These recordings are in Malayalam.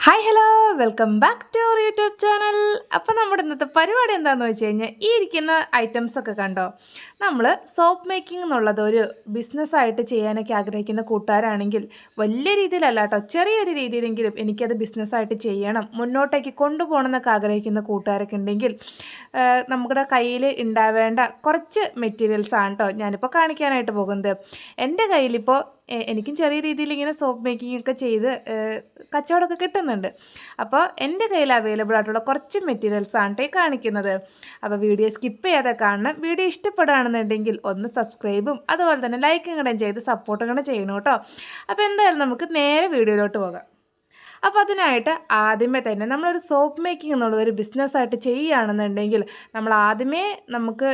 Hi hello welcome back to our YouTube channel. അപ്പോൾ നമ്മുടെ ഇന്നത്തെ പരിപാടി എന്താണെന്ന് വെച്ച് കഴിഞ്ഞാൽ ഈ ഇരിക്കുന്ന ഐറ്റംസൊക്കെ കണ്ടോ, നമ്മൾ സോപ്പ് മേക്കിംഗ് എന്നുള്ളത് ഒരു ബിസിനസ്സായിട്ട് ചെയ്യാനൊക്കെ ആഗ്രഹിക്കുന്ന കൂട്ടുകാരാണെങ്കിൽ വലിയ രീതിയിലല്ല കേട്ടോ, ചെറിയൊരു രീതിയിലെങ്കിലും എനിക്കത് ബിസിനസ്സായിട്ട് ചെയ്യണം, മുന്നോട്ടേക്ക് കൊണ്ടുപോകണം എന്നൊക്കെ ആഗ്രഹിക്കുന്ന കൂട്ടുകാരൊക്കെ ഉണ്ടെങ്കിൽ നമ്മുടെ കയ്യിൽ ഉണ്ടാവേണ്ട കുറച്ച് മെറ്റീരിയൽസാണ് കേട്ടോ ഞാനിപ്പോൾ കാണിക്കാനായിട്ട് പോകുന്നത്. എൻ്റെ കയ്യിലിപ്പോൾ എനിക്കും ചെറിയ രീതിയിൽ ഇങ്ങനെ സോപ്പ് മേക്കിംഗ് ഒക്കെ ചെയ്ത് കച്ചവടമൊക്കെ കിട്ടുന്നുണ്ട്. അപ്പോൾ എൻ്റെ കയ്യിൽ അവൈലബിൾ ആയിട്ടുള്ള കുറച്ച് മെറ്റീരിയൽസാണ് കാണിക്കുന്നത്. അപ്പോൾ വീഡിയോ സ്കിപ്പ് ചെയ്യാതെ കാണണം. വീഡിയോ ഇഷ്ടപ്പെടുകയാണെന്നുണ്ടെങ്കിൽ ഒന്ന് സബ്സ്ക്രൈബും അതുപോലെ തന്നെ ലൈക്കും കൂടെ ചെയ്ത് സപ്പോർട്ടും കൂടെ ചെയ്യണം കേട്ടോ. അപ്പോൾ എന്തായാലും നമുക്ക് നേരെ വീഡിയോയിലോട്ട് പോകാം. അപ്പോൾ അതിനായിട്ട് ആദ്യമേ തന്നെ നമ്മളൊരു സോപ്പ് മേക്കിംഗ് എന്നുള്ളതൊരു ബിസിനസ്സായിട്ട് ചെയ്യുകയാണെന്നുണ്ടെങ്കിൽ നമുക്ക്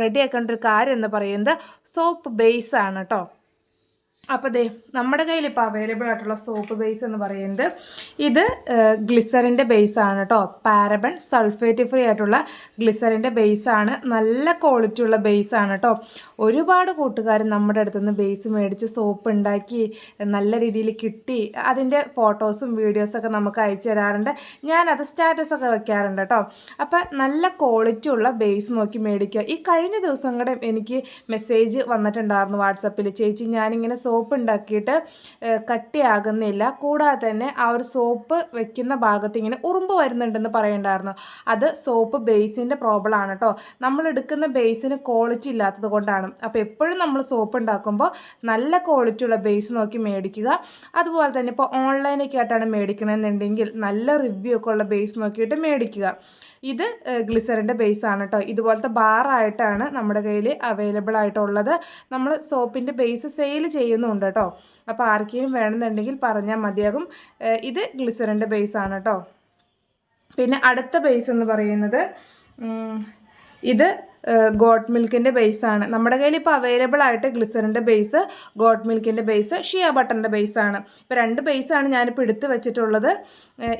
റെഡിയാക്കേണ്ട ഒരു കാര്യം എന്ന് പറയുന്നത് സോപ്പ് ബേസാണ് കേട്ടോ. അപ്പോൾ നമ്മുടെ കയ്യിൽ ഇപ്പോൾ അവൈലബിൾ ആയിട്ടുള്ള സോപ്പ് ബേസ് എന്ന് പറയുന്നത് ഇത് ഗ്ലിസറിൻ്റെ ബേസാണ് കേട്ടോ. പാരബൺ സൾഫേറ്റ് ഫ്രീ ആയിട്ടുള്ള ഗ്ലിസറിൻ്റെ ബേസാണ്. നല്ല ക്വാളിറ്റി ഉള്ള ബേസാണ് കേട്ടോ. ഒരുപാട് കൂട്ടുകാർ നമ്മുടെ അടുത്തുനിന്ന് ബേസ് മേടിച്ച് സോപ്പ് ഉണ്ടാക്കി നല്ല രീതിയിൽ കിട്ടി അതിൻ്റെ ഫോട്ടോസും വീഡിയോസൊക്കെ നമുക്ക് അയച്ചു തരാറുണ്ട്. ഞാനത് സ്റ്റാറ്റസൊക്കെ വെക്കാറുണ്ട് കേട്ടോ. അപ്പോൾ നല്ല ക്വാളിറ്റി ഉള്ള ബേസ് നോക്കി മേടിക്കുക. ഈ കഴിഞ്ഞ ദിവസം കൂടെ എനിക്ക് മെസ്സേജ് വന്നിട്ടുണ്ടായിരുന്നു വാട്സപ്പിൽ, ചേച്ചി ഞാനിങ്ങനെ സോപ്പ് ഉണ്ടാക്കിയിട്ട് കട്ടിയാകുന്നില്ല, കൂടാതെ തന്നെ ആ ഒരു സോപ്പ് വെക്കുന്ന ഭാഗത്ത് ഇങ്ങനെ ഉറുമ്പ് വരുന്നുണ്ടെന്ന് പറയുന്നുണ്ടായിരുന്നു. അത് സോപ്പ് ബേസിൻ്റെ പ്രോബ്ലം ആണ് കേട്ടോ. നമ്മൾ എടുക്കുന്ന ബേസിന് ക്വാളിറ്റി ഇല്ലാത്തത് കൊണ്ടാണ്. അപ്പോൾ എപ്പോഴും നമ്മൾ സോപ്പ് ഉണ്ടാക്കുമ്പോൾ നല്ല ക്വാളിറ്റിയുള്ള ബേസ് നോക്കി മേടിക്കുക. അതുപോലെ തന്നെ ഇപ്പോൾ ഓൺലൈനൊക്കെ ആയിട്ടാണ് മേടിക്കണമെന്നുണ്ടെങ്കിൽ നല്ല റിവ്യൂ ഒക്കെ ഉള്ള ബേസ് നോക്കിയിട്ട് മേടിക്കുക. ഇത് ഗ്ലിസറിൻ്റെ ബേസാണ് കേട്ടോ. ഇതുപോലത്തെ ബാറായിട്ടാണ് നമ്മുടെ കയ്യിൽ അവൈലബിൾ ആയിട്ടുള്ളത്. നമ്മൾ സോപ്പിൻ്റെ ബേസ് സെയിൽ ചെയ്യുന്നുണ്ട് കേട്ടോ. അപ്പോൾ ആർക്കെങ്കിലും വേണമെന്നുണ്ടെങ്കിൽ പറഞ്ഞാൽ മതിയാകും. ഇത് ഗ്ലിസറിൻ്റെ ബേസാണ് കേട്ടോ. പിന്നെ അടുത്ത ബേസ് എന്ന് പറയുന്നത് ഇത് ഗോട്ട് മിൽക്കിൻ്റെ ബേസാണ്. നമ്മുടെ കയ്യിൽ ഇപ്പോൾ അവൈലബിൾ ആയിട്ട് ഗ്ലിസറിൻ്റെ ബേസ്, ഗോട്ട് മിൽക്കിൻ്റെ ബേസ്, ഷിയ ബട്ടറിൻ്റെ ബേസാണ്. ഇപ്പോൾ രണ്ട് ബേസാണ് ഞാനിപ്പോൾ എടുത്ത് വെച്ചിട്ടുള്ളത്.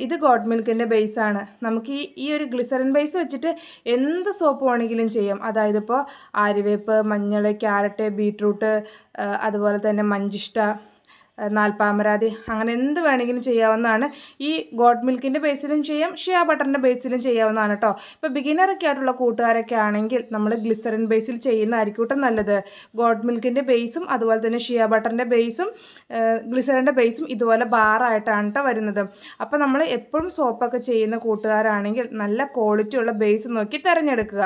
ഇത് ഗോട്ട് മിൽക്കിൻ്റെ ബേസാണ്. നമുക്ക് ഈ ഒരു ഗ്ലിസറിൻ ബേസ് വെച്ചിട്ട് എന്ത് സോപ്പ് വേണമെങ്കിലും ചെയ്യാം. അതായത് ഇപ്പോൾ ആര്യവേപ്പ്, മഞ്ഞൾ, ക്യാരറ്റ്, ബീട്രൂട്ട്, അതുപോലെ തന്നെ മഞ്ചിഷ്ട, നാൽപ്പാമരാതി, അങ്ങനെ എന്ത് വേണമെങ്കിലും ചെയ്യാവുന്നതാണ്. ഈ ഗോട്ട് മിൽക്കിൻ്റെ ബേസിലും ചെയ്യാം, ഷിയ ബട്ടറിൻ്റെ ബേസിലും ചെയ്യാവുന്നതാണ് കേട്ടോ. ഇപ്പോൾ ബിഗിനറൊക്കെ ആയിട്ടുള്ള കൂട്ടുകാരൊക്കെ ആണെങ്കിൽ നമ്മൾ ഗ്ലിസറിൻ ബേസിൽ ചെയ്യുന്നതായിരിക്കും നല്ലത്. ഗോട്ട് മിൽക്കിൻ്റെ ബേസും അതുപോലെ തന്നെ ഷിയ ബട്ടറിൻ്റെ ബേസും ഗ്ലിസറിൻ്റെ ബേസും ഇതുപോലെ ബാറായിട്ടാണ് കേട്ടോ വരുന്നത്. അപ്പോൾ നമ്മൾ എപ്പോഴും സോപ്പൊക്കെ ചെയ്യുന്ന കൂട്ടുകാരാണെങ്കിൽ നല്ല ക്വാളിറ്റി ഉള്ള ബേസ് നോക്കി തിരഞ്ഞെടുക്കുക.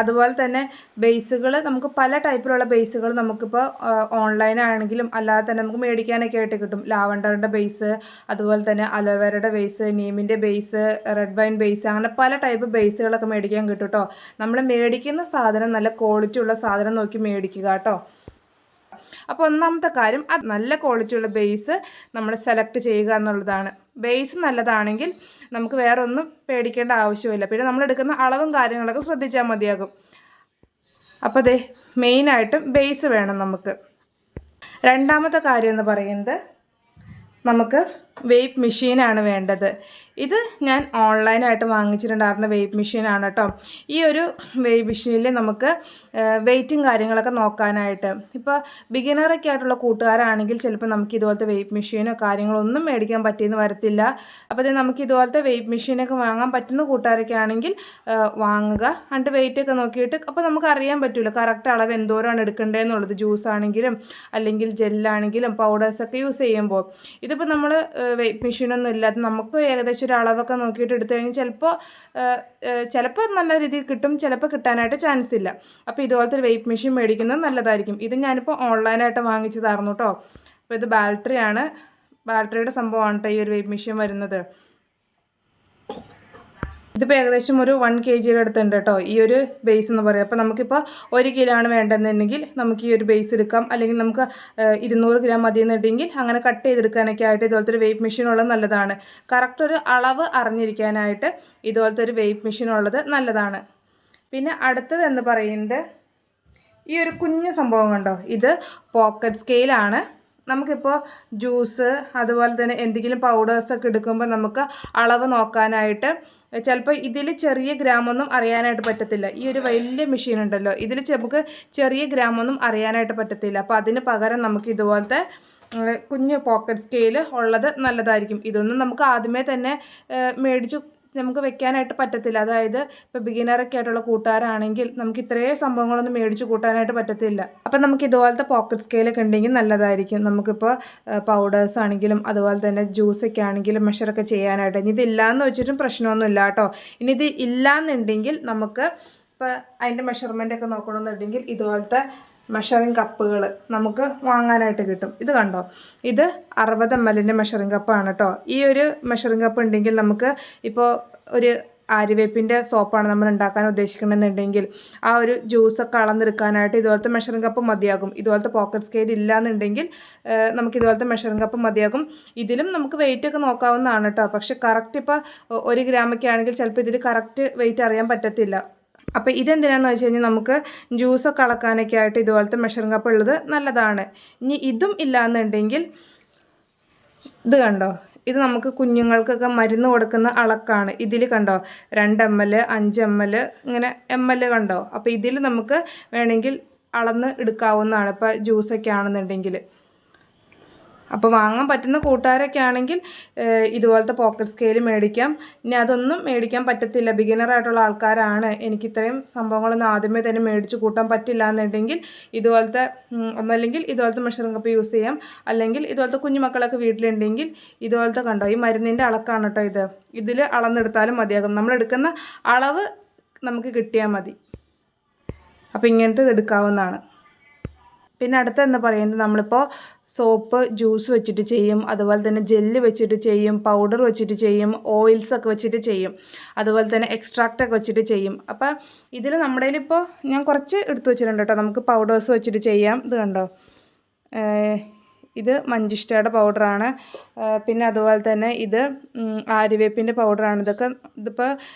അതുപോലെ തന്നെ ബേസുകൾ നമുക്ക് പല ടൈപ്പിലുള്ള ബേസുകൾ നമുക്കിപ്പോൾ ഓൺലൈനാണെങ്കിലും അല്ലാതെ തന്നെ നമുക്ക് മേടിക്കാനൊക്കെ ആയിട്ട് കിട്ടും. ലാവണ്ടറിൻ്റെ ബേസ്, അതുപോലെ തന്നെ അലോവേരയുടെ ബേസ്, നീമിൻ്റെ ബേസ്, റെഡ് വൈൻ ബേസ്, അങ്ങനെ പല ടൈപ്പ് ബേസുകളൊക്കെ മേടിക്കാൻ കിട്ടും കേട്ടോ. നമ്മൾ മേടിക്കുന്ന സാധനം നല്ല ക്വാളിറ്റി ഉള്ള സാധനം നോക്കി മേടിക്കുക കേട്ടോ. അപ്പോൾ ഒന്നാമത്തെ കാര്യം അത് നല്ല ക്വാളിറ്റിയുള്ള ബേസ് നമ്മൾ സെലക്ട് ചെയ്യുക എന്നുള്ളതാണ്. ബേസ് നല്ലതാണെങ്കിൽ നമുക്ക് വേറെ ഒന്നും പേടിക്കേണ്ട ആവശ്യമില്ല. പിന്നെ നമ്മൾ എടുക്കുന്ന അളവും കാര്യങ്ങളൊക്കെ ശ്രദ്ധിച്ചാൽ മതിയാകും. അപ്പോൾ മെയിനായിട്ടും ബേസ് വേണം നമുക്ക്. രണ്ടാമത്തെ കാര്യം എന്ന് പറയുന്നത് നമുക്ക് വെയ്പ്പ് മെഷീനാണ് വേണ്ടത്. ഇത് ഞാൻ ഓൺലൈനായിട്ട് വാങ്ങിച്ചിട്ടുണ്ടായിരുന്ന വെയ്പ്പ് മെഷീനാണ് കേട്ടോ. ഈ ഒരു വെയ്പ്പ് മെഷീനിൽ നമുക്ക് വെയ്റ്റും കാര്യങ്ങളൊക്കെ നോക്കാനായിട്ട്, ഇപ്പോൾ ബിഗിനറൊക്കെ ആയിട്ടുള്ള കൂട്ടുകാരാണെങ്കിൽ ചിലപ്പോൾ നമുക്ക് ഇതുപോലത്തെ വെയ്പ്പ് മെഷീനോ കാര്യങ്ങളോ ഒന്നും മേടിക്കാൻ പറ്റിയെന്ന് വരത്തില്ല. അപ്പോൾ നമുക്ക് ഇതുപോലത്തെ വെയ്പ്പ് മെഷീനൊക്കെ വാങ്ങാൻ പറ്റുന്ന കൂട്ടുകാരൊക്കെ ആണെങ്കിൽ വാങ്ങുക. എന്നിട്ട് വെയിറ്റൊക്കെ നോക്കിയിട്ട് അപ്പോൾ നമുക്ക് അറിയാൻ പറ്റില്ല കറക്റ്റ് അളവ് എന്തോരമാണ് എടുക്കേണ്ടതെന്നുള്ളത്. ജ്യൂസ് ആണെങ്കിലും അല്ലെങ്കിൽ ജെല്ലാണെങ്കിലും പൗഡേഴ്സൊക്കെ യൂസ് ചെയ്യുമ്പോൾ. ഇതിപ്പോൾ നമ്മൾ വെയ്പ്പ് മെഷീനൊന്നും ഇല്ലാത്ത നമുക്ക് ഏകദേശം ഒരു അളവൊക്കെ നോക്കിയിട്ട് എടുത്തു കഴിഞ്ഞാൽ ചിലപ്പോൾ നല്ല രീതിയിൽ കിട്ടും, ചിലപ്പോൾ കിട്ടാനായിട്ട് ചാൻസ് ഇല്ല. അപ്പോൾ ഇതുപോലത്തെ ഒരു വെയ്പ്പ് മെഷീൻ മേടിക്കുന്നത് നല്ലതായിരിക്കും. ഇത് ഞാനിപ്പോൾ ഓൺലൈനായിട്ട് വാങ്ങിച്ചതായിരുന്നു കേട്ടോ. അപ്പോൾ ഇത് ബാറ്ററിയുടെ സംഭവമാണ് കേട്ടോ ഈ ഒരു വെയ്പ്പ് മെഷീൻ വരുന്നത്. ഇതിപ്പോൾ ഏകദേശം ഒരു 1 kg അടുത്തുണ്ട് കേട്ടോ ഈ ഒരു ബേസ് എന്ന് പറയുക. അപ്പോൾ നമുക്കിപ്പോൾ 1 kg ആണ് വേണ്ടതെന്നുണ്ടെങ്കിൽ നമുക്ക് ഈ ഒരു ബേസ് എടുക്കാം. അല്ലെങ്കിൽ നമുക്ക് 200 ഗ്രാം മതിയെന്നുണ്ടെങ്കിൽ അങ്ങനെ കട്ട് ചെയ്തെടുക്കാനൊക്കെ ആയിട്ട് ഇതുപോലത്തെ ഒരു വെയ്പ്പ് മെഷീൻ ഉള്ളത് നല്ലതാണ്. കറക്റ്റ് ഒരു അളവ് അറിഞ്ഞിരിക്കാനായിട്ട് ഇതുപോലത്തെ ഒരു വെയ്പ്പ് മെഷീൻ ഉള്ളത് നല്ലതാണ്. പിന്നെ അടുത്തത് എന്ന് പറയുന്നത് ഈ ഒരു കുഞ്ഞു സംഭവം കണ്ടോ, ഇത് പോക്കറ്റ് സ്കെയിലാണ്. നമുക്കിപ്പോൾ ജ്യൂസ് അതുപോലെ തന്നെ എന്തെങ്കിലും പൗഡേഴ്സൊക്കെ എടുക്കുമ്പോൾ നമുക്ക് അളവ് നോക്കാനായിട്ട് ചിലപ്പോൾ ഇതിൽ ചെറിയ ഗ്രാമൊന്നും അറിയാനായിട്ട് പറ്റത്തില്ല. ഈ ഒരു വലിയ മെഷീൻ ഉണ്ടല്ലോ, ഇതിൽ നമുക്ക് ചെറിയ ഗ്രാമൊന്നും അറിയാനായിട്ട് പറ്റത്തില്ല. അപ്പോൾ അതിന് പകരം നമുക്ക് ഇതുപോലത്തെ കുഞ്ഞ് പോക്കറ്റ് സ്കെയിൽ ഉള്ളത് നല്ലതായിരിക്കും. ഇതൊന്നും നമുക്ക് ആദ്യമേ തന്നെ മേടിച്ചു നമുക്ക് വെക്കാനായിട്ട് പറ്റത്തില്ല. അതായത് ഇപ്പോൾ ബിഗിനറൊക്കെ ആയിട്ടുള്ള കൂട്ടുകാരാണെങ്കിൽ നമുക്ക് ഇത്രയും സംഭവങ്ങളൊന്നും മേടിച്ച് കൂട്ടാനായിട്ട് പറ്റത്തില്ല. അപ്പം നമുക്ക് ഇതുപോലത്തെ പോക്കറ്റ് സ്കെയിലൊക്കെ ഉണ്ടെങ്കിൽ നല്ലതായിരിക്കും. നമുക്കിപ്പോൾ പൗഡേഴ്സ് ആണെങ്കിലും അതുപോലെ തന്നെ ജ്യൂസൊക്കെ ആണെങ്കിലും മെഷറൊക്കെ ചെയ്യാനായിട്ട്. ഇനി ഇതില്ലാന്ന് വെച്ചിട്ടും പ്രശ്നമൊന്നുമില്ല കേട്ടോ. ഇനി ഇത് ഇല്ലാന്നുണ്ടെങ്കിൽ നമുക്ക് ഇപ്പോൾ അതിൻ്റെ മെഷർമെൻറ്റൊക്കെ നോക്കണമെന്നുണ്ടെങ്കിൽ ഇതുപോലത്തെ മെഷറിങ് കപ്പുകൾ നമുക്ക് വാങ്ങാനായിട്ട് കിട്ടും. ഇത് കണ്ടോ, ഇത് 60 ml മെഷറിങ് കപ്പാണ് കേട്ടോ. ഈ ഒരു മെഷറിങ് കപ്പ് ഉണ്ടെങ്കിൽ നമുക്ക് ഇപ്പോൾ ഒരു ആര്യവേപ്പിൻ്റെ സോപ്പാണ് നമ്മൾ ഉണ്ടാക്കാൻ ഉദ്ദേശിക്കണമെന്നുണ്ടെങ്കിൽ ആ ഒരു ജ്യൂസൊക്കെ അളന്നെടുക്കാനായിട്ട് ഇതുപോലത്തെ മെഷറിങ് കപ്പ് മതിയാകും. ഇതുപോലത്തെ പോക്കറ്റ് സ്കെയിൽ ഇല്ലയെന്നുണ്ടെങ്കിൽ നമുക്ക് ഇതുപോലത്തെ മെഷറിങ് കപ്പ് മതിയാകും. ഇതിലും നമുക്ക് വെയിറ്റൊക്കെ നോക്കാവുന്നതാണ് കേട്ടോ. പക്ഷെ കറക്റ്റ് ഇപ്പോൾ 1 ഗ്രാമൊക്കെ ആണെങ്കിൽ ചിലപ്പോൾ ഇതിൽ കറക്റ്റ് വെയിറ്റ് അറിയാൻ പറ്റത്തില്ല. അപ്പോൾ ഇതെന്തിനാണെന്ന് വെച്ച് കഴിഞ്ഞാൽ നമുക്ക് ജ്യൂസൊക്കെ അളക്കാനൊക്കെ ആയിട്ട് ഇതുപോലത്തെ മെഷറിങ് കപ്പ് ഉള്ളത് നല്ലതാണ്. ഇനി ഇതും ഇല്ലയെന്നുണ്ടെങ്കിൽ ഇത് കണ്ടോ, ഇത് നമുക്ക് കുഞ്ഞുങ്ങൾക്കൊക്കെ മരുന്ന് കൊടുക്കുന്ന അളക്കാണ്. ഇതിൽ കണ്ടോ 2 ml 5 ml ഇങ്ങനെ ml കണ്ടോ. അപ്പോൾ ഇതിൽ നമുക്ക് വേണമെങ്കിൽ അളന്ന് എടുക്കാവുന്നതാണ് ഇപ്പോൾ ജ്യൂസൊക്കെ ആണെന്നുണ്ടെങ്കിൽ. അപ്പോൾ വാങ്ങാൻ പറ്റുന്ന കൂട്ടുകാരൊക്കെ ആണെങ്കിൽ ഇതുപോലത്തെ പോക്കറ്റ് സ്കെയിൽ മേടിക്കാം. ഇനി അതൊന്നും മേടിക്കാൻ പറ്റത്തില്ല, ബിഗിനറായിട്ടുള്ള ആൾക്കാരാണ്, എനിക്ക് ഇത്രയും സംഭവങ്ങളൊന്നും ആദ്യമേ തന്നെ മേടിച്ച് കൂട്ടാൻ പറ്റില്ല എന്നുണ്ടെങ്കിൽ ഇതുപോലത്തെ ഒന്നല്ലെങ്കിൽ ഇതുപോലത്തെ മെഷറിങ് കപ്പ് യൂസ് ചെയ്യാം. അല്ലെങ്കിൽ ഇതുപോലത്തെ കുഞ്ഞു മക്കളൊക്കെ വീട്ടിലുണ്ടെങ്കിൽ ഇതുപോലത്തെ കണ്ടോ, ഈ മരുന്നിൻ്റെ അളക്കാണ് കേട്ടോ ഇത്. ഇതിൽ അളന്നെടുത്താലും മതിയാകും. നമ്മളെടുക്കുന്ന അളവ് നമുക്ക് കിട്ടിയാൽ മതി. അപ്പോൾ ഇങ്ങനത്തെ എടുക്കാവുന്നതാണ്. പിന്നെ അടുത്ത എന്താ പറയുന്നത്, നമ്മളിപ്പോൾ സോപ്പ് ജ്യൂസ് വെച്ചിട്ട് ചെയ്യും, അതുപോലെ തന്നെ ജെല്ല് വെച്ചിട്ട് ചെയ്യും, പൗഡർ വെച്ചിട്ട് ചെയ്യും, ഓയിൽസൊക്കെ വെച്ചിട്ട് ചെയ്യും, അതുപോലെ തന്നെ എക്സ്ട്രാക്റ്റൊക്കെ വെച്ചിട്ട് ചെയ്യും. അപ്പം ഇതിൽ നമ്മുടെ കയ്യിലിപ്പോൾ ഞാൻ കുറച്ച് എടുത്തു വെച്ചിട്ടുണ്ട് കേട്ടോ. നമുക്ക് പൗഡേഴ്സ് വെച്ചിട്ട് ചെയ്യാം. ഇത് കണ്ടോ, ഇത് മഞ്ചിഷ്ടയുടെ പൗഡറാണ്. പിന്നെ അതുപോലെ തന്നെ ഇത് ആര്യവേപ്പിൻ്റെ പൗഡറാണ്. ഇതിപ്പോൾ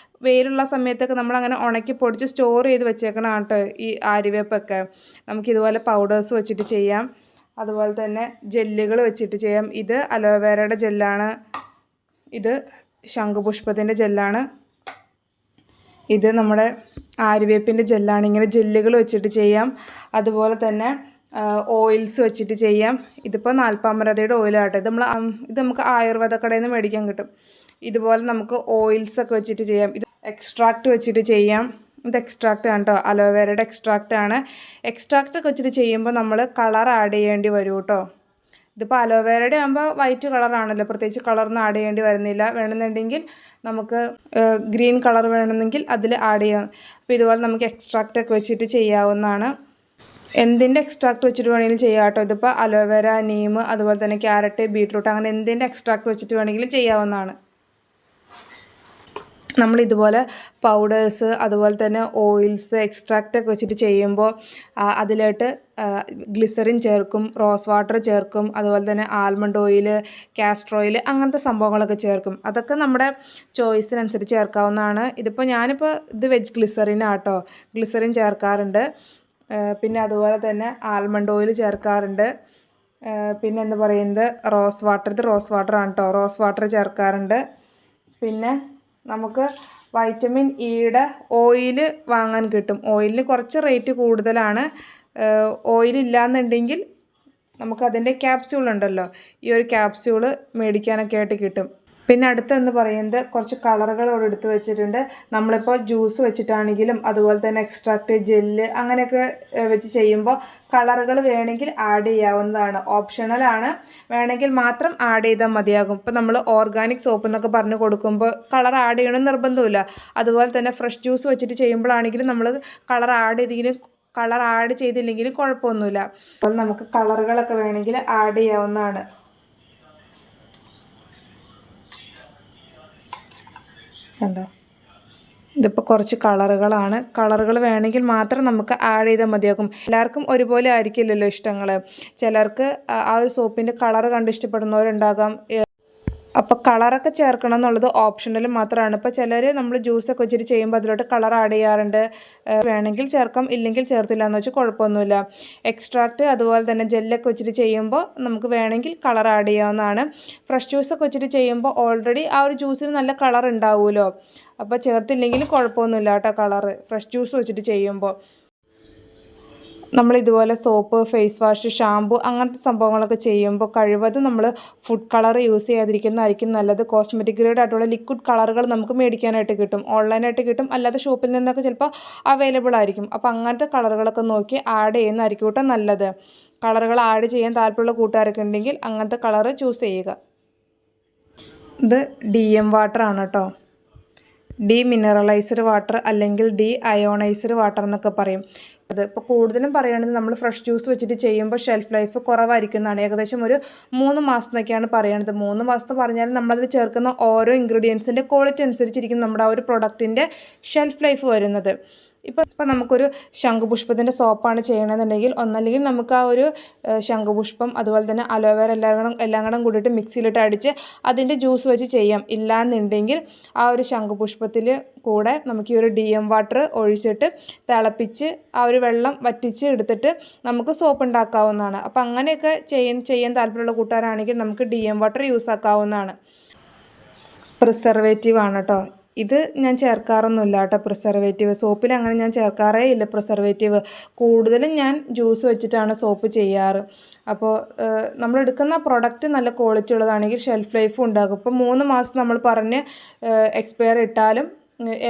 വെയിലുള്ള സമയത്തൊക്കെ നമ്മളങ്ങനെ ഉണക്കി പൊടിച്ച് സ്റ്റോർ ചെയ്ത് വെച്ചേക്കണം കേട്ടോ ഈ ആര്യവേപ്പൊക്കെ. നമുക്കിതുപോലെ പൗഡേഴ്സ് വെച്ചിട്ട് ചെയ്യാം, അതുപോലെ തന്നെ ജെല്ലുകൾ വെച്ചിട്ട് ചെയ്യാം. ഇത് അലോവേരയുടെ ജെല്ലാണ്, ഇത് ശംഖുപുഷ്പത്തിൻ്റെ ജെല്ലാണ്, ഇത് നമ്മുടെ ആര്യവേപ്പിൻ്റെ ജെല്ലാണ്. ഇങ്ങനെ ജെല്ലുകൾ വെച്ചിട്ട് ചെയ്യാം. അതുപോലെ തന്നെ ഓയിൽസ് വെച്ചിട്ട് ചെയ്യാം. ഇതിപ്പോൾ നാൽപ്പാമരാതിയുടെ ഓയിലാട്ടോ. ഇത് നമുക്ക് ആയുർവേദ കടയിൽ നിന്ന് മേടിക്കാൻ കിട്ടും. ഇതുപോലെ നമുക്ക് ഓയിൽസൊക്കെ വെച്ചിട്ട് ചെയ്യാം. ഇത് എക്സ്ട്രാക്റ്റ് വെച്ചിട്ട് ചെയ്യാം. ഇത് എക്സ്ട്രാക്റ്റ് ആണ് കേട്ടോ, അലോവേരയുടെ എക്സ്ട്രാക്റ്റ് ആണ്. എക്സ്ട്രാക്റ്റൊക്കെ വെച്ചിട്ട് ചെയ്യുമ്പോൾ നമ്മൾ കളർ ആഡ് ചെയ്യേണ്ടി വരും കേട്ടോ. ഇതിപ്പോൾ അലോവേരയുടെ ആകുമ്പോൾ വൈറ്റ് കളറാണല്ലോ, പ്രത്യേകിച്ച് കളറൊന്നും ആഡ് ചെയ്യേണ്ടി വരുന്നില്ല. വേണമെന്നുണ്ടെങ്കിൽ നമുക്ക് ഗ്രീൻ കളർ വേണമെന്നെങ്കിൽ അതിൽ ആഡ് ചെയ്യാം. അപ്പോൾ ഇതുപോലെ നമുക്ക് എക്സ്ട്രാക്റ്റൊക്കെ വെച്ചിട്ട് ചെയ്യാവുന്നതാണ്. എന്തിൻ്റെ എക്സ്ട്രാക്റ്റ് വെച്ചിട്ട് വേണമെങ്കിലും ചെയ്യാം കേട്ടോ. ഇതിപ്പോൾ അലോവേര, നീം, അതുപോലെ തന്നെ ക്യാരറ്റ്, ബീട്രൂട്ട് അങ്ങനെ എന്തിൻ്റെ എക്സ്ട്രാക്റ്റ് വെച്ചിട്ട് വേണമെങ്കിലും ചെയ്യാവുന്നതാണ്. നമ്മളിതുപോലെ പൗഡേഴ്സ് അതുപോലെ തന്നെ ഓയിൽസ് എക്സ്ട്രാക്റ്റൊക്കെ വെച്ചിട്ട് ചെയ്യുമ്പോൾ അതിലോട്ട് ഗ്ലിസറിൻ ചേർക്കും, റോസ് വാട്ടർ ചേർക്കും, അതുപോലെ തന്നെ ആൽമണ്ട് ഓയിൽ, കാസ്റ്റർ ഓയിൽ അങ്ങനത്തെ സംഭവങ്ങളൊക്കെ ചേർക്കും. അതൊക്കെ നമ്മുടെ ചോയ്സിനനുസരിച്ച് ചേർക്കാവുന്നതാണ്. ഞാനിപ്പോൾ ഇത് വെജ് ഗ്ലിസറിനാണ് കേട്ടോ, ഗ്ലിസറിൻ ചേർക്കാറുണ്ട്. പിന്നെ അതുപോലെ തന്നെ ആൽമണ്ട് ഓയിൽ ചേർക്കാറുണ്ട്. പിന്നെ എന്താ പറയുന്നത്, റോസ് വാട്ടർ, ഇത് റോസ് വാട്ടറാണ് കേട്ടോ, റോസ് വാട്ടർ ചേർക്കാറുണ്ട്. പിന്നെ നമുക്ക് വൈറ്റമിൻ ഇയുടെ ഓയിൽ വാങ്ങാൻ കിട്ടും. ഓയിലിന് കുറച്ച് റേറ്റ് കൂടുതലാണ്. ഓയിലില്ലാന്നുണ്ടെങ്കിൽ നമുക്കതിൻ്റെ ക്യാപ്സ്യൂൾ ഉണ്ടല്ലോ, ഈ ഒരു ക്യാപ്സ്യൂൾ മേടിക്കാനൊക്കെ ആയിട്ട് കിട്ടും. പിന്നെ അടുത്തെന്ന് പറയുന്നത് കുറച്ച് കളറുകൾ ഇവിടെ എടുത്ത് വെച്ചിട്ടുണ്ട്. നമ്മളിപ്പോൾ ജ്യൂസ് വെച്ചിട്ടാണെങ്കിലും അതുപോലെ തന്നെ എക്സ്ട്രാക്റ്റ്, ജെല്ല് അങ്ങനെയൊക്കെ വെച്ച് ചെയ്യുമ്പോൾ കളറുകൾ വേണമെങ്കിൽ ആഡ് ചെയ്യാവുന്നതാണ്, ഓപ്ഷണലാണ്. വേണമെങ്കിൽ മാത്രം ആഡ് ചെയ്താൽ മതിയാകും. ഇപ്പോൾ നമ്മൾ ഓർഗാനിക് സോപ്പ് എന്നൊക്കെ പറഞ്ഞ് കൊടുക്കുമ്പോൾ കളർ ആഡ് ചെയ്യണമെന്ന് നിർബന്ധമില്ല. അതുപോലെ തന്നെ ഫ്രഷ് ജ്യൂസ് വെച്ചിട്ട് ചെയ്യുമ്പോഴാണെങ്കിലും നമ്മൾ കളർ ആഡ് ചെയ്തില്ലെങ്കിലും കുഴപ്പമൊന്നുമില്ല. അപ്പോൾ നമുക്ക് കളറുകളൊക്കെ വേണമെങ്കിൽ ആഡ് ചെയ്യാവുന്നതാണ്. കണ്ടോ, ഇതിപ്പോൾ കുറച്ച് കളറുകളാണ്. കളറുകൾ വേണമെങ്കിൽ മാത്രം നമുക്ക് ആഡ് ചെയ്താൽ മതിയാകും. എല്ലാവർക്കും ഒരുപോലെ ആയിരിക്കില്ലല്ലോ ഇഷ്ടങ്ങൾ. ചിലർക്ക് ആ ഒരു സോപ്പിൻ്റെ കളർ കണ്ട് ഇഷ്ടപ്പെടുന്നവരുണ്ടാകാം, അപ്പോൾ കളറൊക്കെ ചേർക്കണം എന്നുള്ളത് ഓപ്ഷണൽ മാത്രമാണ്. ഇപ്പോൾ ചിലർ നമ്മൾ ജ്യൂസൊക്കെ വെച്ചിട്ട് ചെയ്യുമ്പോൾ അതിലോട്ട് കളർ ആഡ് ചെയ്യാറുണ്ട്. വേണമെങ്കിൽ ചേർക്കാം, ഇല്ലെങ്കിൽ ചേർത്തില്ല എന്ന് വെച്ചാൽ കുഴപ്പമൊന്നുമില്ല. എക്സ്ട്രാക്റ്റ് അതുപോലെ തന്നെ ജെല്ലൊക്കെ വെച്ചിട്ട് ചെയ്യുമ്പോൾ നമുക്ക് വേണമെങ്കിൽ കളർ ആഡ് ചെയ്യാവുന്നതാണ്. ഫ്രഷ് ജ്യൂസൊക്കെ വെച്ചിട്ട് ചെയ്യുമ്പോൾ ഓൾറെഡി ആ ഒരു ജ്യൂസിന് നല്ല കളർ ഉണ്ടാവുമല്ലോ, അപ്പോൾ ചേർത്തില്ലെങ്കിലും കുഴപ്പമൊന്നുമില്ല കേട്ടോ കളറ് ഫ്രഷ് ജ്യൂസ് വെച്ചിട്ട് ചെയ്യുമ്പോൾ. നമ്മളിതുപോലെ സോപ്പ്, ഫേസ് വാഷ്, ഷാമ്പു അങ്ങനത്തെ സംഭവങ്ങളൊക്കെ ചെയ്യുമ്പോൾ കഴിവതും നമ്മൾ ഫുഡ് കളർ യൂസ് ചെയ്യാതിരിക്കുന്നതായിരിക്കും നല്ലത്. കോസ്മെറ്റിക് ഗ്രേഡ് ആയിട്ടുള്ള ലിക്വിഡ് കളറുകൾ നമുക്ക് മേടിക്കാനായിട്ട് കിട്ടും, ഓൺലൈനായിട്ട് കിട്ടും, അല്ലാതെ ഷോപ്പിൽ നിന്നൊക്കെ ചിലപ്പോൾ അവൈലബിൾ ആയിരിക്കും. അപ്പോൾ അങ്ങനത്തെ കളറുകളൊക്കെ നോക്കി ആഡ് ചെയ്യുന്നതായിരിക്കും കേട്ടോ നല്ലത്. കളറുകൾ ആഡ് ചെയ്യാൻ താല്പര്യമുള്ള കൂട്ടുകാരൊക്കെ ഉണ്ടെങ്കിൽ അങ്ങനത്തെ കളറ് ചൂസ് ചെയ്യുക. ഇത് DM വാട്ടറാണ് കേട്ടോ. ഡീമിനറലൈസ്ഡ് വാട്ടർ അല്ലെങ്കിൽ അയോണൈസ്ഡ് വാട്ടർ എന്നൊക്കെ പറയും. അത് ഇപ്പോൾ കൂടുതലും പറയുകയാണെങ്കിൽ നമ്മൾ ഫ്രഷ് ജ്യൂസ് വെച്ചിട്ട് ചെയ്യുമ്പോൾ ഷെൽഫ് ലൈഫ് കുറവായിരിക്കുന്നതാണ്. ഏകദേശം ഒരു 3 മാസം എന്നൊക്കെയാണ് പറയുന്നത്. 3 മാസത്തെ പറഞ്ഞാൽ നമ്മളതിൽ ചേർക്കുന്ന ഓരോ ഇൻഗ്രീഡിയൻസിൻ്റെ ക്വാളിറ്റി അനുസരിച്ചിരിക്കും നമ്മുടെ ആ ഒരു പ്രൊഡക്റ്റിൻ്റെ ഷെൽഫ് ലൈഫ് വരുന്നത്. ഇപ്പം നമുക്കൊരു ശംഖുപുഷ്പത്തിൻ്റെ സോപ്പാണ് ചെയ്യണമെന്നുണ്ടെങ്കിൽ ഒന്നല്ലെങ്കിൽ നമുക്ക് ആ ഒരു ശംഖുപുഷ്പം അതുപോലെ തന്നെ അലോവേര എല്ലാം കൂടെ കൂടിയിട്ട് മിക്സിയിലിട്ട് അടിച്ച് അതിൻ്റെ ജ്യൂസ് വെച്ച് ചെയ്യാം. ഇല്ലാന്നുണ്ടെങ്കിൽ ആ ഒരു ശംഖുപുഷ്പത്തിൽ കൂടെ നമുക്ക് ഈ ഒരു DM വാട്ടർ ഒഴിച്ചിട്ട് തിളപ്പിച്ച് ആ ഒരു വെള്ളം വറ്റിച്ച് എടുത്തിട്ട് നമുക്ക് സോപ്പ് ഉണ്ടാക്കാവുന്നതാണ്. അപ്പോൾ അങ്ങനെയൊക്കെ ചെയ്യാൻ താല്പര്യമുള്ള കൂട്ടുകാരാണെങ്കിൽ നമുക്ക് DM വാട്ടർ യൂസ് ആക്കാവുന്നതാണ്. പ്രിസർവേറ്റീവ് ആണ് കേട്ടോ. ഇത് ഞാൻ ചേർക്കാറൊന്നുമില്ല കേട്ടോ പ്രിസർവേറ്റീവ്. സോപ്പിൽ അങ്ങനെ ഞാൻ ചേർക്കാറേ ഇല്ല പ്രിസർവേറ്റീവ്. കൂടുതലും ഞാൻ ജ്യൂസ് വെച്ചിട്ടാണ് സോപ്പ് ചെയ്യാറ്. അപ്പോൾ നമ്മളെടുക്കുന്ന പ്രൊഡക്റ്റ് നല്ല ക്വാളിറ്റി ഉള്ളതാണെങ്കിൽ ഷെൽഫ് ലൈഫും ഉണ്ടാകും. ഇപ്പോൾ 3 മാസം നമ്മൾ പറഞ്ഞ് എക്സ്പയർ ഇട്ടാലും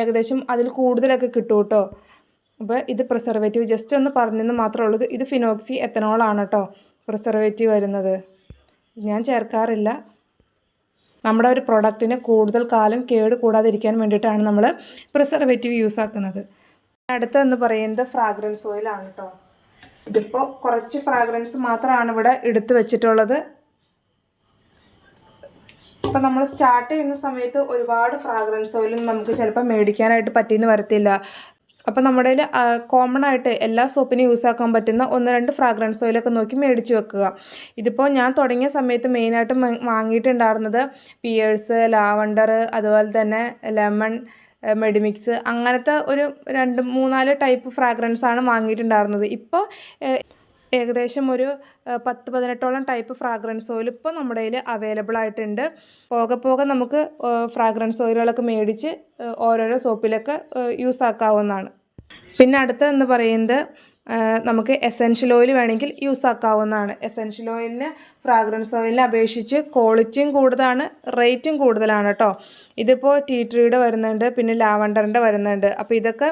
ഏകദേശം അതിൽ കൂടുതലൊക്കെ കിട്ടും കേട്ടോ. അപ്പോൾ ഇത് പ്രിസർവേറ്റീവ് ജസ്റ്റ് ഒന്ന് പറഞ്ഞെന്ന് മാത്രമേ ഉള്ളൂ. ഇത് ഫിനോക്സി എത്തനോളാണ് കേട്ടോ പ്രിസർവേറ്റീവ് വരുന്നത്. ഞാൻ ചേർക്കാറില്ല. നമ്മുടെ ഒരു പ്രൊഡക്റ്റിന് കൂടുതൽ കാലം കേട് കൂടാതിരിക്കാൻ വേണ്ടിയിട്ടാണ് നമ്മൾ പ്രിസർവേറ്റീവ് യൂസ് ആക്കുന്നത്. അടുത്തെന്ന് പറയുന്നത് ഫ്രാഗ്രൻസ് ഓയിലാണ് കേട്ടോ. ഇതിപ്പോൾ കുറച്ച് ഫ്രാഗ്രൻസ് മാത്രമാണ് ഇവിടെ എടുത്ത് വെച്ചിട്ടുള്ളത്. ഇപ്പം നമ്മൾ സ്റ്റാർട്ട് ചെയ്യുന്ന സമയത്ത് ഒരുപാട് ഫ്രാഗ്രൻസ് ഓയിലും നമുക്ക് ചിലപ്പോൾ മേടിക്കാനായിട്ട് പറ്റിയെന്ന് വരത്തില്ല. അപ്പോൾ നമ്മുടെ കയ്യിൽ കോമൺ ആയിട്ട് എല്ലാ സോപ്പിനും യൂസ് ആക്കാൻ പറ്റുന്ന 1-2 ഫ്രാഗ്രൻസ് ഓയിലൊക്കെ നോക്കി മേടിച്ച് വെക്കുക. ഇതിപ്പോൾ ഞാൻ തുടങ്ങിയ സമയത്ത് മെയിനായിട്ട് വാങ്ങിയിട്ടുണ്ടായിരുന്നത് പിയേഴ്സ്, ലാവണ്ടർ, അതുപോലെ തന്നെ ലെമൺ, മെഡിമിക്സ് അങ്ങനത്തെ ഒരു 2-3-4 ടൈപ്പ് ഫ്രാഗ്രൻസാണ് വാങ്ങിയിട്ടുണ്ടായിരുന്നത്. ഇപ്പോൾ ഏകദേശം ഒരു 10-18ഓളം ടൈപ്പ് ഫ്രാഗ്രൻസ് ഓയിൽ ഇപ്പോൾ നമ്മുടെ കയ്യിൽ അവൈലബിൾ ആയിട്ടുണ്ട്. പോകെ നമുക്ക് ഫ്രാഗ്രൻസ് ഓയിലുകളൊക്കെ മേടിച്ച് ഓരോരോ സോപ്പിലൊക്കെ യൂസ് ആക്കാവുന്നതാണ്. പിന്നെ അടുത്തതെന്ന് പറയുന്നത് നമുക്ക് എസെൻഷ്യൽ ഓയിൽ വേണമെങ്കിൽ യൂസ് ആക്കാവുന്നതാണ്. എസെൻഷ്യൽ ഓയിലിന് ഫ്രാഗ്രൻസ് ഓയിലിനെ അപേക്ഷിച്ച് ക്വാളിറ്റിയും കൂടുതലാണ്, റേറ്റും കൂടുതലാണ് കേട്ടോ. ഇതിപ്പോൾ ടീ ട്രീയുടെ വരുന്നുണ്ട്, പിന്നെ ലാവണ്ടറിൻ്റെ വരുന്നുണ്ട്. അപ്പോൾ ഇതൊക്കെ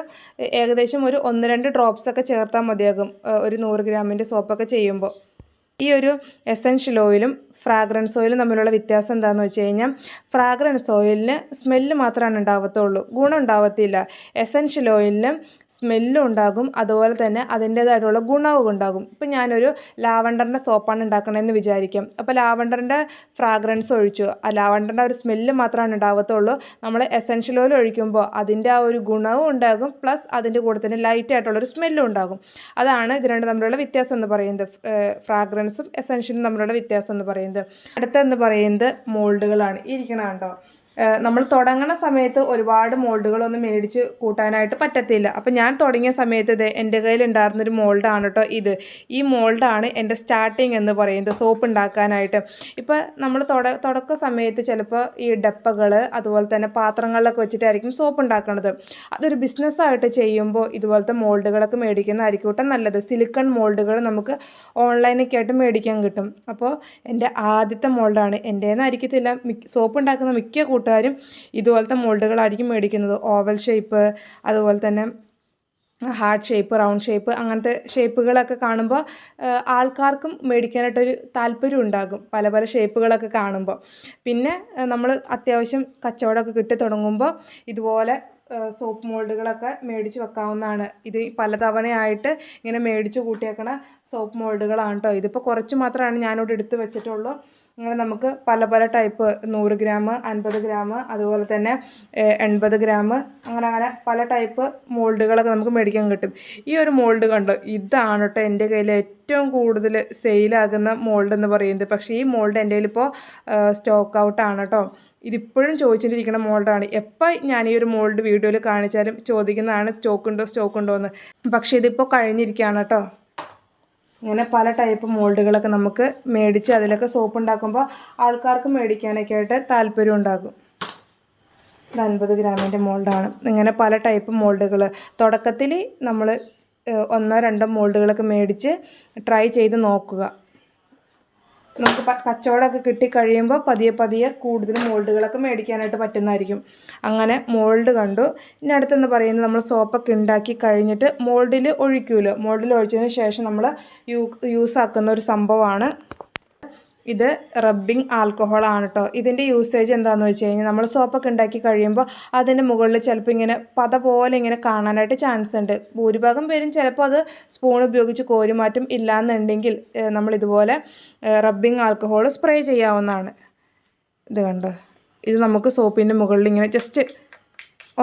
ഏകദേശം ഒരു 1-2 ഡ്രോപ്സൊക്കെ ചേർത്താൽ മതിയാകും ഒരു 100 ഗ്രാമിൻ്റെ സോപ്പൊക്കെ ചെയ്യുമ്പോൾ. ഈ ഒരു എസെൻഷ്യൽ ഓയിലും ഫ്രാഗ്രൻസ് ഓയിലും തമ്മിലുള്ള വ്യത്യാസം എന്താണെന്ന് വെച്ച് കഴിഞ്ഞാൽ ഫ്രാഗ്രൻസ് ഓയിലിന് സ്മെല്ല് മാത്രമാണ് ഉണ്ടാവത്തുള്ളൂ, ഗുണം ഉണ്ടാവത്തില്ല. എസെൻഷ്യൽ ഓയിലിന് സ്മെല്ലും ഉണ്ടാകും, അതുപോലെ തന്നെ അതിൻ്റേതായിട്ടുള്ള ഗുണവും ഉണ്ടാകും. ഇപ്പം ഞാനൊരു ലാവണ്ടറിൻ്റെ സോപ്പാണ് ഉണ്ടാക്കണമെന്ന് വിചാരിക്കാം. അപ്പോൾ ലാവണ്ടറിൻ്റെ ഫ്രാഗ്രൻസ് ഒഴിച്ചു, ആ ലാവണ്ടറിൻ്റെ ഒരു സ്മെല്ല് മാത്രമാണ് ഉണ്ടാവത്തുള്ളൂ. നമ്മൾ എസെൻഷ്യൽ ഓയിൽ ഒഴിക്കുമ്പോൾ അതിൻ്റെ ആ ഒരു ഗുണവും ഉണ്ടാകും, പ്ലസ് അതിൻ്റെ കൂടെ തന്നെ ലൈറ്റായിട്ടുള്ളൊരു സ്മെല്ലും ഉണ്ടാകും. അതാണ് ഇത് രണ്ടും തമ്മിലുള്ള വ്യത്യാസം എന്ന് പറയുന്നത്. ഫ്രാഗ്രൻസും എസെൻഷ്യലും തമ്മിലുള്ള വ്യത്യാസം എന്ന് പറയുന്നത്. അടുത്തെന്ന് പറയുന്നത് മോൾഡുകളാണ്. ഇരിക്കണം കേട്ടോ. നമ്മൾ തുടങ്ങുന്ന സമയത്ത് ഒരുപാട് മോൾഡുകളൊന്നും മേടിച്ച് കൂട്ടാനായിട്ട് പറ്റത്തില്ല. അപ്പോൾ ഞാൻ തുടങ്ങിയ സമയത്ത് ഇത് എൻ്റെ കയ്യിലുണ്ടായിരുന്നൊരു മോൾഡാണ് കേട്ടോ ഇത്. ഈ മോൾഡാണ് എൻ്റെ സ്റ്റാർട്ടിങ് എന്ന് പറയുന്നത് സോപ്പ് ഉണ്ടാക്കാനായിട്ട്. ഇപ്പോൾ നമ്മൾ തുടക്ക സമയത്ത് ചിലപ്പോൾ ഈ ഡപ്പകൾ അതുപോലെ തന്നെ പാത്രങ്ങളിലൊക്കെ വെച്ചിട്ടായിരിക്കും സോപ്പ് ഉണ്ടാക്കുന്നത്. അതൊരു ബിസിനസ്സായിട്ട് ചെയ്യുമ്പോൾ ഇതുപോലത്തെ മോൾഡുകളൊക്കെ മേടിക്കുന്നതായിരിക്കും കേട്ടോ നല്ലത്. സിലിക്കൺ മോൾഡുകൾ നമുക്ക് ഓൺലൈനൊക്കെ ആയിട്ട് മേടിക്കാൻ കിട്ടും. അപ്പോൾ എൻ്റെ ആദ്യത്തെ മോൾഡാണ്, എൻ്റേന്നായിരിക്കത്തില്ല, സോപ്പ് ഉണ്ടാക്കുന്ന മിക്ക കൂട്ടുകാരും ഇതുപോലത്തെ മോൾഡുകളായിരിക്കും മേടിക്കുന്നത്. ഓവൽ ഷേപ്പ്, അതുപോലെ തന്നെ ഹാർട്ട് ഷേപ്പ്, റൗണ്ട് ഷേപ്പ്, അങ്ങനത്തെ ഷേപ്പുകളൊക്കെ കാണുമ്പോൾ ആൾക്കാർക്കും മേടിക്കാനായിട്ടൊരു താല്പര്യം ഉണ്ടാകും പല ഷേപ്പുകളൊക്കെ കാണുമ്പോൾ. പിന്നെ നമ്മൾ അത്യാവശ്യം കച്ചവടമൊക്കെ കിട്ടി തുടങ്ങുമ്പോൾ ഇതുപോലെ സോപ്പ് മോൾഡുകളൊക്കെ മേടിച്ച് വെക്കാവുന്നതാണ്. ഇത് പലതവണയായിട്ട് ഇങ്ങനെ മേടിച്ച് കൂട്ടിയേക്കണ സോപ്പ് മോൾഡുകളാണ് കേട്ടോ. ഇതിപ്പോൾ കുറച്ച് മാത്രമാണ് ഞാനിവിടെ എടുത്ത് വെച്ചിട്ടുള്ളൂ. അങ്ങനെ നമുക്ക് പല പല ടൈപ്പ് 100 ഗ്രാം, 50 ഗ്രാം, അതുപോലെ തന്നെ 80 ഗ്രാം, അങ്ങനെ പല ടൈപ്പ് മോൾഡുകളൊക്കെ നമുക്ക് മേടിക്കാൻ കിട്ടും. ഈ ഒരു മോൾഡ് കണ്ടോ, ഇതാണ് കേട്ടോ എൻ്റെ കയ്യിൽ ഏറ്റവും കൂടുതൽ സെയിലാകുന്ന മോൾഡ് എന്ന് പറയുന്നത്. പക്ഷേ ഈ മോൾഡ് എൻ്റെ കയ്യിലിപ്പോൾ സ്റ്റോക്ക് ഔട്ടാണ് കേട്ടോ. ഇതിപ്പോഴും ചോദിച്ചിട്ടിരിക്കുന്ന മോൾഡാണ്. എപ്പോൾ ഞാൻ ഈ ഒരു മോൾഡ് വീഡിയോയിൽ കാണിച്ചാലും ചോദിക്കുന്നതാണ് സ്റ്റോക്ക് ഉണ്ടോ എന്ന്. പക്ഷേ ഇതിപ്പോൾ കഴിഞ്ഞിരിക്കുകയാണ് കേട്ടോ. ഇങ്ങനെ പല ടൈപ്പ് മോൾഡുകളൊക്കെ നമുക്ക് മേടിച്ച് അതിലൊക്കെ സോപ്പ് ഉണ്ടാക്കുമ്പോൾ ആൾക്കാർക്ക് മേടിക്കാനൊക്കെ ആയിട്ട് താല്പര്യം ഉണ്ടാകും. 50 ഗ്രാമിൻ്റെ മോൾഡാണ്. ഇങ്ങനെ പല ടൈപ്പ് മോൾഡുകൾ തുടക്കത്തിൽ നമ്മൾ 1-2 മോൾഡുകളൊക്കെ മേടിച്ച് ട്രൈ ചെയ്ത് നോക്കുക. നമുക്ക് കച്ചവടമൊക്കെ കിട്ടിക്കഴിയുമ്പോൾ പതിയെ കൂടുതൽ മോൾഡുകളൊക്കെ മേടിക്കാനായിട്ട് പറ്റുന്നതായിരിക്കും. അങ്ങനെ മോൾഡ് കണ്ടു. ഇനി അടുത്തെന്ന് പറയുന്നത് നമ്മൾ സോപ്പൊക്കെ ഉണ്ടാക്കി കഴിഞ്ഞിട്ട് മോൾഡിൽ ഒഴിക്കുമല്ലോ. മോൾഡിൽ ഒഴിച്ചതിന് ശേഷം നമ്മൾ യൂസ് ആക്കുന്ന ഒരു സംഭവമാണ് ഇത്. റബ്ബിംഗ് ആൽക്കഹോളാണ് കേട്ടോ. ഇതിൻ്റെ യൂസേജ് എന്താണെന്ന് വെച്ച് കഴിഞ്ഞാൽ നമ്മൾ സോപ്പൊക്കെ ഉണ്ടാക്കി കഴിയുമ്പോൾ അതിൻ്റെ മുകളിൽ ചിലപ്പോൾ ഇങ്ങനെ പത പോലെ ഇങ്ങനെ കാണാനായിട്ട് ചാൻസ് ഉണ്ട്. ഭൂരിഭാഗം പേരും ചിലപ്പോൾ അത് സ്പൂൺ ഉപയോഗിച്ച് കോരി മാറ്റും. ഇല്ലയെന്നുണ്ടെങ്കിൽ നമ്മളിതുപോലെ റബ്ബിംഗ് ആൽക്കഹോൾ സ്പ്രേ ചെയ്യാവുന്നതാണ്. ഇത് കണ്ടോ, ഇത് നമുക്ക് സോപ്പിൻ്റെ മുകളിൽ ഇങ്ങനെ ജസ്റ്റ്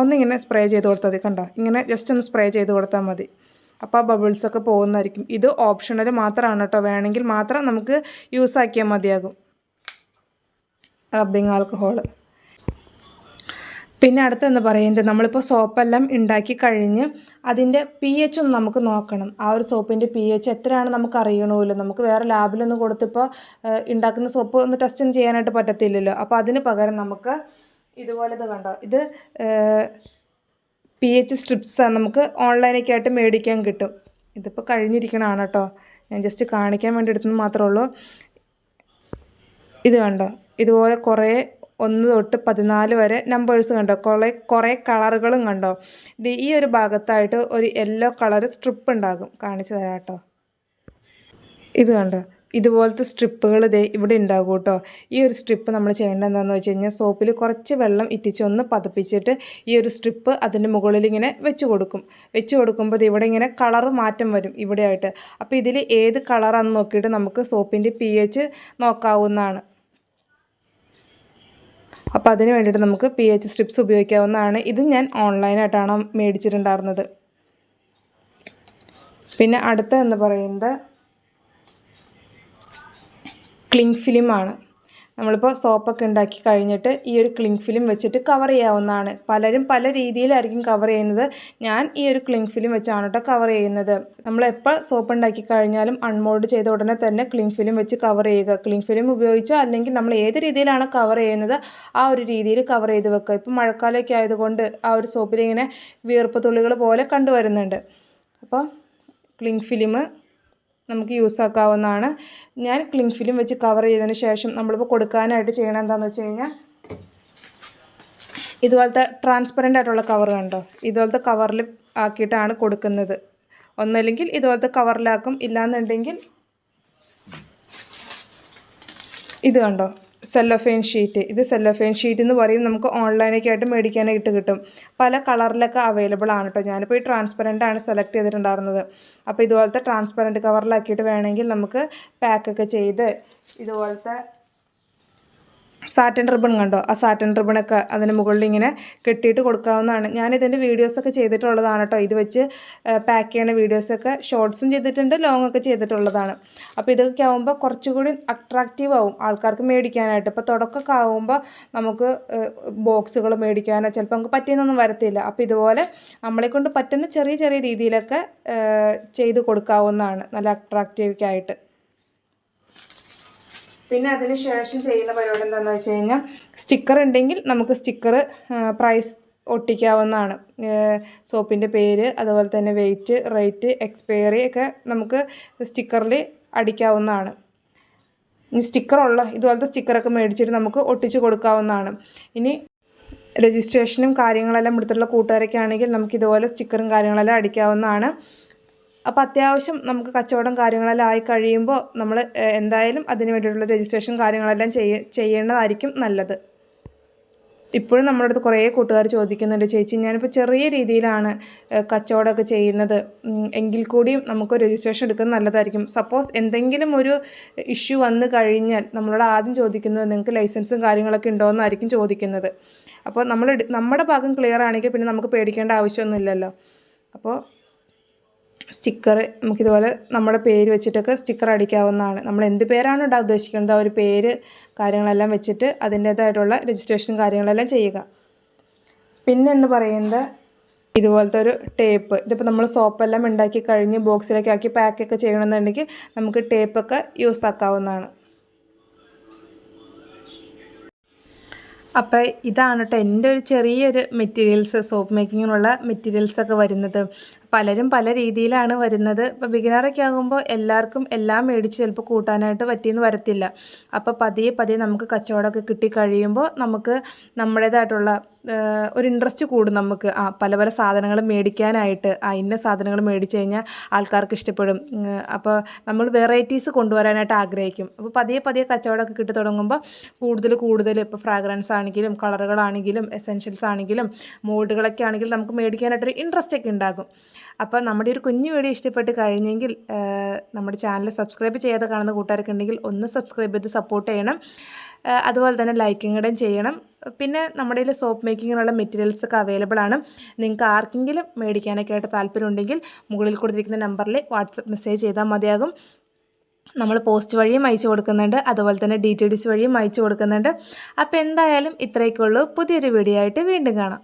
ഒന്നിങ്ങനെ സ്പ്രേ ചെയ്ത് കൊടുത്താൽ മതി. കണ്ടോ, ഇങ്ങനെ ജസ്റ്റ് ഒന്ന് സ്പ്രേ ചെയ്ത് കൊടുത്താൽ മതി. അപ്പോൾ ആ ബബിൾസൊക്കെ പോകുന്നതായിരിക്കും. ഇത് ഓപ്ഷണൽ മാത്രമാണ് കേട്ടോ. വേണമെങ്കിൽ മാത്രം നമുക്ക് യൂസ് ആക്കിയാൽ മതിയാകും റബ്ബിംഗ് ആൽക്കഹോൾ. പിന്നെ അടുത്തെന്ന് പറയുന്നത് നമ്മളിപ്പോൾ സോപ്പെല്ലാം ഉണ്ടാക്കി കഴിഞ്ഞ് അതിൻ്റെ pH ഒന്ന് നമുക്ക് നോക്കണം. ആ ഒരു സോപ്പിൻ്റെ pH എത്രയാണ് നമുക്ക് അറിയണമല്ലോ. നമുക്ക് വേറെ ലാബിലൊന്നും കൊടുത്തിപ്പോൾ ഉണ്ടാക്കുന്ന സോപ്പ് ഒന്ന് ടെസ്റ്റ് ചെയ്യാനായിട്ട് പറ്റത്തില്ലല്ലോ. അപ്പോൾ അതിന് പകരം നമുക്ക് ഇതുപോലത് കണ്ടോ, ഇത് pH സ്ട്രിപ്സാണ്. നമുക്ക് ഓൺലൈനൊക്കെ ആയിട്ട് മേടിക്കാൻ കിട്ടും. ഇതിപ്പോൾ കഴിഞ്ഞിരിക്കണതാണ് കേട്ടോ. ഞാൻ ജസ്റ്റ് കാണിക്കാൻ വേണ്ടി എടുത്തെന്ന് മാത്രമേ ഉള്ളൂ. ഇത് കണ്ടോ, ഇതുപോലെ കുറേ 1 തൊട്ട് 14 വരെ നമ്പേഴ്സ് കണ്ടോ. കുറേ കളറുകളും കണ്ടോ. ഇത് ഈ ഒരു ഭാഗത്തായിട്ട് ഒരു യെല്ലോ കളർ സ്ട്രിപ്പ് ഉണ്ടാകും. കാണിച്ചു തരാം കേട്ടോ. ഇത് കണ്ടോ, ഇതുപോലത്തെ സ്ട്രിപ്പുകൾ ഇവിടെ ഉണ്ടാകും കേട്ടോ. ഈ ഒരു സ്ട്രിപ്പ് നമ്മൾ ചെയ്യേണ്ടത് എന്താണെന്ന് വെച്ച് കഴിഞ്ഞാൽ സോപ്പിൽ കുറച്ച് വെള്ളം ഇറ്റിച്ച് ഒന്ന് പതപ്പിച്ചിട്ട് ഈ ഒരു സ്ട്രിപ്പ് അതിൻ്റെ മുകളിൽ ഇങ്ങനെ വെച്ച് കൊടുക്കുമ്പോൾ ഇവിടെ ഇങ്ങനെ കളർ മാറ്റം വരും ഇവിടെയായിട്ട്. അപ്പോൾ ഇതിൽ ഏത് കളറാണെന്ന് നോക്കിയിട്ട് നമുക്ക് സോപ്പിൻ്റെ pH നോക്കാവുന്നതാണ്. അപ്പോൾ അതിന് വേണ്ടിയിട്ട് നമുക്ക് pH സ്ട്രിപ്സ് ഉപയോഗിക്കാവുന്നതാണ്. ഇത് ഞാൻ ഓൺലൈനായിട്ടാണ് മേടിച്ചിട്ടുണ്ടായിരുന്നത്. പിന്നെ അടുത്ത എന്ന് പറയുന്നത് ക്ലിങ് ഫിലിമാണ്. നമ്മളിപ്പോൾ സോപ്പൊക്കെ ഉണ്ടാക്കി കഴിഞ്ഞിട്ട് ഈ ഒരു ക്ലിങ് ഫിലിം വെച്ചിട്ട് കവർ ചെയ്യാവുന്നതാണ്. പലരും പല രീതിയിലായിരിക്കും കവർ ചെയ്യുന്നത്. ഞാൻ ഈ ഒരു ക്ലിങ് ഫിലിം വെച്ചാണ് കേട്ടോ കവർ ചെയ്യുന്നത്. നമ്മളെപ്പോൾ സോപ്പ് ഉണ്ടാക്കി കഴിഞ്ഞാലും അൺമോൾഡ് ചെയ്ത ഉടനെ തന്നെ ക്ലിങ് ഫിലിം വെച്ച് കവർ ചെയ്യുക. ക്ലിങ് ഫിലിം ഉപയോഗിച്ചോ അല്ലെങ്കിൽ നമ്മൾ ഏത് രീതിയിലാണ് കവർ ചെയ്യുന്നത് ആ ഒരു രീതിയിൽ കവർ ചെയ്ത് വെക്കുക. ഇപ്പോൾ മഴക്കാലമൊക്കെ ആയതുകൊണ്ട് ആ ഒരു സോപ്പിൽ ഇങ്ങനെ വീർപ്പ് തുള്ളികൾ പോലെ കണ്ടുവരുന്നുണ്ട്. അപ്പോൾ ക്ലിങ് ഫിലിം നമുക്ക് യൂസ് ആക്കാവുന്നതാണ്. ഞാൻ ക്ലിങ് ഫിലിം വെച്ച് കവർ ചെയ്തതിന് ശേഷം നമ്മളിപ്പോൾ കൊടുക്കാനായിട്ട് ചെയ്യണം എന്താണെന്ന് വെച്ച് കഴിഞ്ഞാൽ ഇതുപോലത്തെ ട്രാൻസ്പെറൻ്റ് ആയിട്ടുള്ള കവർ കണ്ടോ, ഇതുപോലത്തെ കവറിൽ ആക്കിയിട്ടാണ് കൊടുക്കുന്നത്. ഒന്നല്ലെങ്കിൽ ഇതുപോലത്തെ കവറിലാക്കും, ഇല്ലയെന്നുണ്ടെങ്കിൽ ഇത് കണ്ടോ സെല്ലോഫെയിൻ ഷീറ്റ്. ഇത് സെല്ലോഫെയിൻ ഷീറ്റ് എന്ന് പറയും. നമുക്ക് ഓൺലൈനൊക്കെ ആയിട്ട് മേടിക്കാനായിട്ട് കിട്ടും. പല കളറിലൊക്കെ അവൈലബിൾ ആണ് കേട്ടോ. ഞാനിപ്പോൾ ഈ ട്രാൻസ്പെറൻ്റ് ആണ് സെലക്ട് ചെയ്തിട്ടുണ്ടായിരുന്നത്. അപ്പോൾ ഇതുപോലത്തെ ട്രാൻസ്പെറൻറ്റ് കവറിലാക്കിയിട്ട് വേണമെങ്കിൽ നമുക്ക് പാക്കൊക്കെ ചെയ്ത് ഇതുപോലത്തെ സാറ്റൻ റിബൺ കണ്ടോ, ആ സാറ്റൻ റിബണൊക്കെ അതിന് മുകളിൽ ഇങ്ങനെ കെട്ടിയിട്ട് കൊടുക്കാവുന്നതാണ്. ഞാനിതിൻ്റെ വീഡിയോസൊക്കെ ചെയ്തിട്ടുള്ളതാണ് കേട്ടോ. ഇത് വെച്ച് പാക്ക് ചെയ്യുന്ന വീഡിയോസൊക്കെ ഷോർട്സും ചെയ്തിട്ടുണ്ട്, ലോങ് ഒക്കെ ചെയ്തിട്ടുള്ളതാണ്. അപ്പോൾ ഇതൊക്കെ ആകുമ്പോൾ കുറച്ചുകൂടി അട്രാക്റ്റീവ് ആവും ആൾക്കാർക്ക് മേടിക്കാനായിട്ട്. ഇപ്പോൾ തുടക്കമൊക്കെ ആകുമ്പോൾ നമുക്ക് ബോക്സുകൾ മേടിക്കാനോ ചിലപ്പോൾ നമുക്ക് പറ്റിയെന്നൊന്നും വരത്തില്ല. അപ്പോൾ ഇതുപോലെ നമ്മളെക്കൊണ്ട് പറ്റുന്ന ചെറിയ ചെറിയ രീതിയിലൊക്കെ ചെയ്ത് കൊടുക്കാവുന്നതാണ്, നല്ല അട്രാക്റ്റീവ്ക്കായിട്ട്. പിന്നെ അതിന് ശേഷം ചെയ്യുന്ന പരിപാടി എന്താണെന്ന് വെച്ച് കഴിഞ്ഞാൽ സ്റ്റിക്കർ ഉണ്ടെങ്കിൽ നമുക്ക് സ്റ്റിക്കർ പ്രൈസ് ഒട്ടിക്കാവുന്നതാണ്. സോപ്പിൻ്റെ പേര്, അതുപോലെ തന്നെ വെയിറ്റ്, റേറ്റ്, എക്സ്പയറി ഒക്കെ നമുക്ക് സ്റ്റിക്കറിൽ അടിക്കാവുന്നതാണ്. ഇനി സ്റ്റിക്കറുള്ള ഇതുപോലത്തെ സ്റ്റിക്കറൊക്കെ മേടിച്ചിട്ട് നമുക്ക് ഒട്ടിച്ച് കൊടുക്കാവുന്നതാണ്. ഇനി രജിസ്ട്രേഷനും കാര്യങ്ങളെല്ലാം എടുത്തിട്ടുള്ള കൂട്ടുകാരൊക്കെ ആണെങ്കിൽ നമുക്ക് ഇതുപോലെ സ്റ്റിക്കറും കാര്യങ്ങളെല്ലാം അടിക്കാവുന്നതാണ്. അപ്പോൾ അത്യാവശ്യം നമുക്ക് കച്ചവടം കാര്യങ്ങളെല്ലാം ആയി കഴിയുമ്പോൾ നമ്മൾ എന്തായാലും അതിന് വേണ്ടിയിട്ടുള്ള രജിസ്ട്രേഷൻ കാര്യങ്ങളെല്ലാം ചെയ്യേണ്ടതായിരിക്കും നല്ലത്. ഇപ്പോഴും നമ്മുടെ അടുത്ത് കുറേ കൂട്ടുകാർ ചോദിക്കുന്നുണ്ട്, ചേച്ചി ഞാനിപ്പോൾ ചെറിയ രീതിയിലാണ് കച്ചവടമൊക്കെ ചെയ്യുന്നത്, എങ്കിൽ കൂടിയും നമുക്ക് രജിസ്ട്രേഷൻ എടുക്കുന്നത് നല്ലതായിരിക്കും. സപ്പോസ് എന്തെങ്കിലും ഒരു ഇഷ്യൂ വന്നു കഴിഞ്ഞാൽ നമ്മളോട് ആദ്യം ചോദിക്കുന്നത് നിങ്ങൾക്ക് ലൈസൻസും കാര്യങ്ങളൊക്കെ ഉണ്ടോ എന്നായിരിക്കും ചോദിക്കുന്നത്. അപ്പോൾ നമ്മുടെ ഭാഗം ക്ലിയർ ആണെങ്കിൽ പിന്നെ നമുക്ക് പേടിക്കേണ്ട ആവശ്യമൊന്നുമില്ലല്ലോ. അപ്പോൾ സ്റ്റിക്കർ നമുക്കിതുപോലെ നമ്മുടെ പേര് വെച്ചിട്ടൊക്കെ സ്റ്റിക്കർ അടിക്കാവുന്നതാണ്. നമ്മൾ എന്ത് പേരാണ് ഇടാൻ ഉദ്ദേശിക്കുന്നത് ആ ഒരു പേര് കാര്യങ്ങളെല്ലാം വെച്ചിട്ട് അതിൻ്റേതായിട്ടുള്ള രജിസ്ട്രേഷൻ കാര്യങ്ങളെല്ലാം ചെയ്യുക. പിന്നെ എന്ന് പറയുന്നത് ഇതുപോലത്തെ ഒരു ടേപ്പ്. ഇതിപ്പോൾ നമ്മൾ സോപ്പെല്ലാം ഉണ്ടാക്കി കഴിഞ്ഞ് ബോക്സിലേക്ക് ആക്കി പാക്കൊക്കെ ചെയ്യണമെന്നുണ്ടെങ്കിൽ നമുക്ക് ടേപ്പൊക്കെ യൂസ് ആക്കാവുന്നതാണ്. അപ്പോൾ ഇതാണ് കേട്ടോ എൻ്റെ ഒരു ചെറിയൊരു മെറ്റീരിയൽസ്, സോപ്പ് മേക്കിങ്ങിനുള്ള മെറ്റീരിയൽസൊക്കെ വരുന്നത്. പലരും പല രീതിയിലാണ് വരുന്നത്. ഇപ്പോൾ ബിഗിനറൊക്കെ ആകുമ്പോൾ എല്ലാവർക്കും എല്ലാം മേടിച്ച് ചിലപ്പോൾ കൂട്ടാനായിട്ട് പറ്റിയെന്ന് വരത്തില്ല. അപ്പോൾ പതിയെ പതിയെ നമുക്ക് കച്ചവടമൊക്കെ കിട്ടിക്കഴിയുമ്പോൾ നമുക്ക് നമ്മുടേതായിട്ടുള്ള ഒരു ഇൻട്രസ്റ്റ് കൂടും. നമുക്ക് പല പല സാധനങ്ങൾ മേടിക്കാനായിട്ട്, ഇന്ന സാധനങ്ങൾ മേടിച്ച് കഴിഞ്ഞാൽ ആൾക്കാർക്ക് ഇഷ്ടപ്പെടും. അപ്പോൾ നമ്മൾ വെറൈറ്റീസ് കൊണ്ടുവരാനായിട്ട് ആഗ്രഹിക്കും. അപ്പോൾ പതിയെ പതിയെ കച്ചവടമൊക്കെ കിട്ടി തുടങ്ങുമ്പോൾ കൂടുതൽ ഇപ്പോൾ ഫ്രാഗ്രൻസ് ആണെങ്കിലും കളറുകളാണെങ്കിലും എസെൻഷ്യൽസ് ആണെങ്കിലും മോൾഡുകളൊക്കെ ആണെങ്കിലും നമുക്ക് മേടിക്കാനായിട്ടൊരു ഇൻട്രസ്റ്റ് ഒക്കെ ഉണ്ടാകും. അപ്പോൾ നമ്മുടെ ഒരു കുഞ്ഞു വീഡിയോ ഇഷ്ടപ്പെട്ട് കഴിഞ്ഞെങ്കിൽ നമ്മുടെ ചാനൽ സബ്സ്ക്രൈബ് ചെയ്യാതെ കാണുന്ന കൂട്ടുകാരൊക്കെ ഉണ്ടെങ്കിൽ ഒന്ന് സബ്സ്ക്രൈബ് ചെയ്ത് സപ്പോർട്ട് ചെയ്യണം. അതുപോലെ തന്നെ ലൈക്കിങ് കൂടെ ചെയ്യണം. പിന്നെ നമ്മുടെ കയ്യിൽ സോപ്പ് മേക്കിങ്ങിനുള്ള മെറ്റീരിയൽസൊക്കെ അവൈലബിൾ ആണ്. നിങ്ങൾക്ക് ആർക്കെങ്കിലും മേടിക്കാനൊക്കെ ആയിട്ട് താല്പര്യമുണ്ടെങ്കിൽ മുകളിൽ കൊടുത്തിരിക്കുന്ന നമ്പറിൽ വാട്സപ്പ് മെസ്സേജ് ചെയ്താൽ മതിയാകും. നമ്മൾ പോസ്റ്റ് വഴിയും അയച്ചു കൊടുക്കുന്നുണ്ട്, അതുപോലെ തന്നെ DTDC വഴിയും അയച്ചു കൊടുക്കുന്നുണ്ട്. അപ്പോൾ എന്തായാലും ഇത്രയൊക്കെ ഉള്ളൂ. പുതിയൊരു വീഡിയോ ആയിട്ട് വീണ്ടും കാണാം.